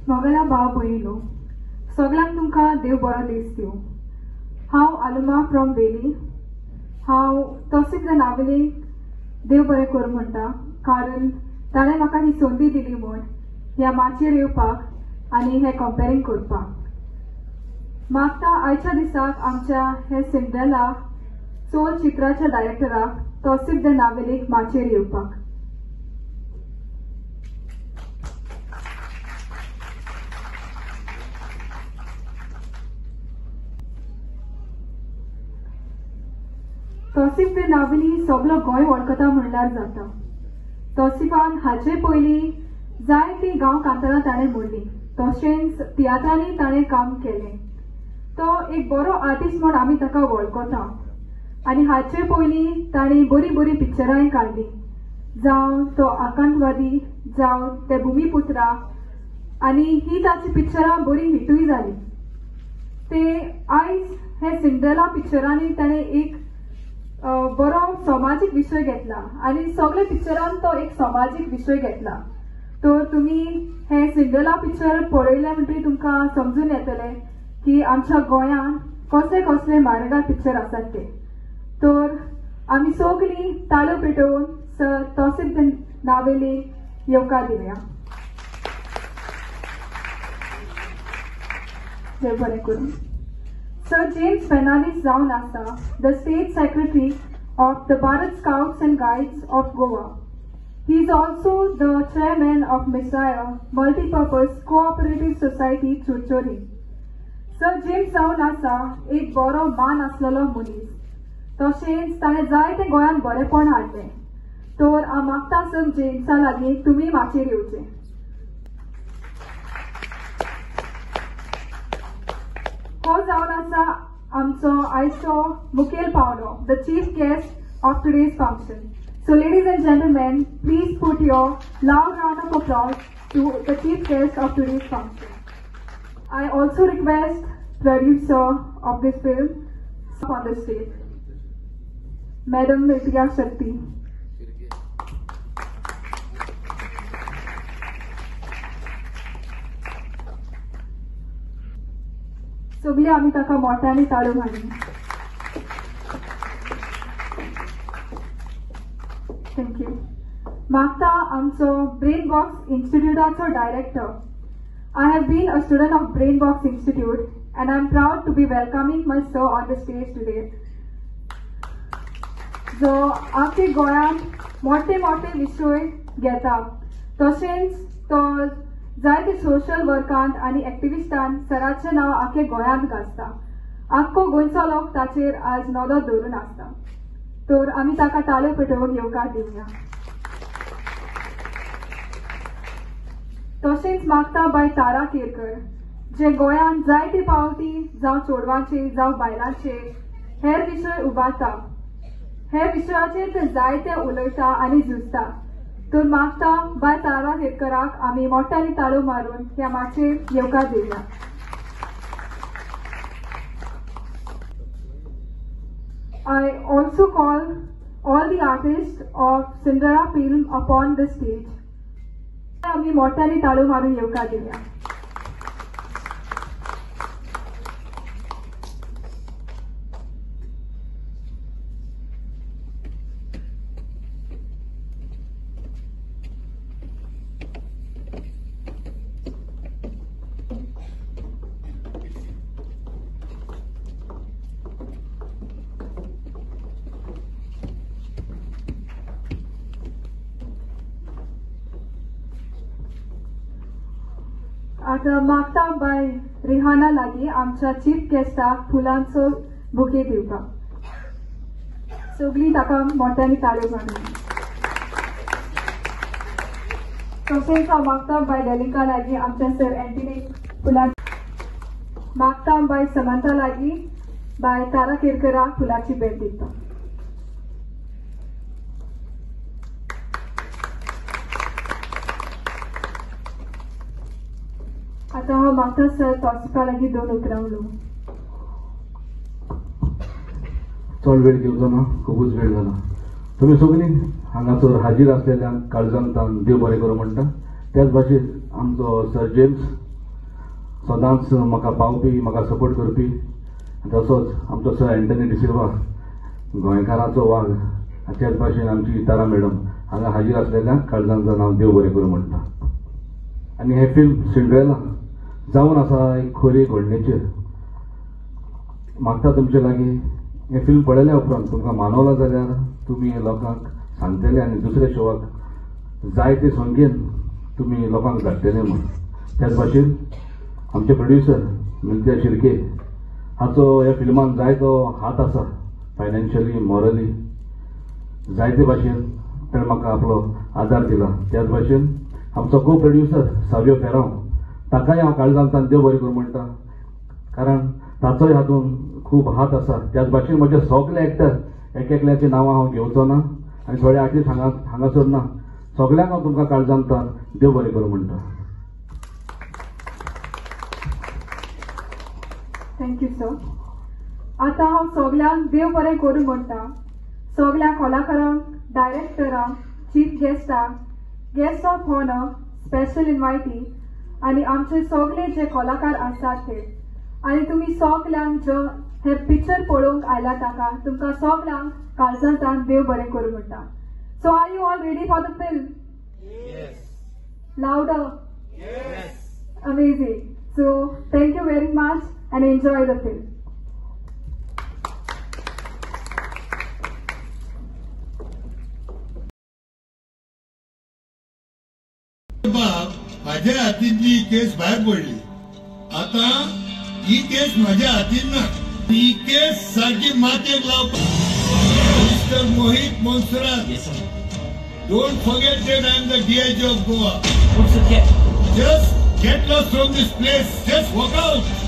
मोगला भाव भयणीनो, सगळ्यांक तुमकां देव बरो दीस दिवं. हांव आलुमा फ्रॉम वेली. हांव तौसिफ द नावेलीक देव बरें करूं म्हणटा, कारण ताणें म्हाका ही संदी दिली म्हूण ह्या माचयेर येवपाक आनी हें कंपेरींग करपाक. मागता आयच्या दिसाक आमच्या हे सिंड्रेला चोल चित्राच्या डायरेक्टराक तौसिफ द नावेलीक माचयेर येवपाक. तौसिफ द नावेली सगळो गोंय वळखता म्हणल्यार जाता. तौसिफान हाचे पयलीं जायती गांव कांतारां ताणें मोडलीं, तशेंच तियात्रांनी ताणें काम केलें. तो एक बरो आर्टिस्ट म्हूण आमी ताका वळखता. आनी हाचे पयलीं ताणें बरीं बरीं पिक्चरांय काडलीं, जावं तो आकांतवादी, जावं ते भुमिपुत्रा, आनी ही ताची पिक्चरां बरीं हिटूय जालीं. ते आयज हे सिंड्रेला पिक्चरांनी ताणें एक बरो समाजीक विशय घेतला आनी सगळे पिक्चरान तो एक समाजीक विशय घेतला. तर तुमी हे सिंड्रेला पिक्चर पळयले म्हणटरी तुमकां समजून येतलें की आमच्या गोंयांत कसले कसले मारेगार पिक्चर आसात ते. तर आमी सगळीं ताळयो पेटोवन सर तौसिफ द नावेलीक येवकार दिवया. देव बरें करूं. Sir James Fernandes जावन आसा the State Secretary of the Bharat Scouts and Guides of Goa. He is also the Chairman of Messiah Multipurpose Cooperative Society Churchori. Sir James जावन आसा एक बरो मान आसलेलो मनीस. तशेंच ताणें जायते गोंयांत बरेपण हाडलें. तर हांव मागता सर जेम्सा लागीं तुमी माचयेर येवचें. हो जावन आसा आमचो आयचो मुखेल पावणो, the chief guest of today's function. So ladies and gentlemen, please put your loud round of applause to the chief guest of today's function. I also request producer of this film on the stage, Madam Nitya Shakti. सगळी आमी ताका मोठ्यांनी ताळयो मारली. Thank you. मागता आमचो Brain Box इन्स्टिट्यूटाचो director. I have been a student of Brain Box institute and I am proud to be welcoming my sir on the stage today. जो आख्खे गोंयांत मोठे मोठे विशय घेता, तशेंच तो जायते सोशल वर्कांत आनी एक्टिविस्टांत सराचें नांव आख्खे गोंयांत गाजता. आख्खो गोंयचो लोक ताचेर आज नदर दवरून आसता. तर आमी ताका ताळयो पेटोवन येवकार दिवया. तशेंच मागता बाय तारा केरकर, जे गोंयांत जायते पावटी जावं चोडवांचे जावं बायलांचे हेर विशय उबारता. हे विशयाचेर ते जायते उलयता आनी झुजता. तर मागता बाय तारा केरकराक आमी मोठ्यांनी ताळयो मारून ह्या माचयेर येवकार दिवया. I also call all the artists of Cinderella film upon the stage. आमी मोठ्यांनी ताळयो मारून येवकार दिवया. आता मागता बाय रिहाना लागीं आमच्या चीफ गेस्टाक फुलांचो बुके दिवपाक. सगळीं ताका मोठ्यांनी ताळयो मारून. तशेंच हांव मागता बाय डेलिका लागीं आमच्या सर एंटनीक फुलां. मागता बाय समंता लागीं बाय तारा केरकराक फुलांची भेट दिवपाक. आता हांव मागता सर तौसिफा लागीं दोन उतरां उलोवंक. चड वेळ घेवचो ना, खूबच वेळ जाला. तुमी सगळीं हांगासर हाजीर आसलेल्यांक काळजांतान देव बरें करूं म्हणटा. त्याच भाशेन आमचो सर जेम्स सदांच म्हाका पावपी, म्हाका सपोर्ट करपी. तसोच आमचो सर एंटनी डिसिल्वा, गोंयकारांचो वाघ. त्याच भाशेन आमची तारा मॅडम हांगा हाजीर आसलेल्या काळजांचं नांव देव बरें करूं म्हणटा. आनी हें फिल्म सिंड्रेला जावन आसा एक खोरी घडणेचेर. मागता तुमचे लागीं हें फिल्म पळयल्या उपरांत तुमकां मानवला जाल्यार तुमी लोकांक सांगतले आनी दुसऱ्या शोवाक जायते संख्येन तुमी लोकांक धाडटले म्हूण. त्याच भाशेन आमचे प्रोड्युसर मिलत्या शिर्के हाचो ह्या फिल्मान जायतो हात आसा, फायनान्शियली, मॉरली जायते भाशेन ताणें म्हाका आपलो आदार दिला. त्याच भाशेन आमचो को प्रोड्युसर सावियो फेरांव, ताकाय हांव काळजांतल्यान देव बरें करूं म्हणटा, कारण ताचोय हातून खूब हात आसा. त्याच भाशेन म्हजे सगळे एक्टर एकल्याची नांवां हांव घेवचो ना आनी थोडे आर्टिस्ट हांगासर ना. सगळ्यांक हांव तुमकां काळजांतल्यान देव बरें करूं म्हणटा. Thank you sir. आतां हांव सगळ्यांक देव बरें करूं म्हणटा. सगळ्या कलाकारांक, डायरेक्टरांक, चीफ गेस्टांक, guest of honour, special invitee आनी आमचे सगळे जे कलाकार आसात ते, आनी तुमी सगळ्यांक जो हे पिक्चर पळोवंक आयला ताका तुमकां सगळ्यांक काळजांतल्यान देव बरें करूं म्हणटा. So are you all ready for the film? लावडर? Amazing. So thank you very much and enjoy the film. माझ्या हातींतली ही केस भायर पडली. आता ही केस माझ्या हातीन ना. ही केस सारखी मातेक लावपाक. Mister Mohit Monserrate, don't forget that I am the DIG of Goa. Just get lost from this place. Just walk out.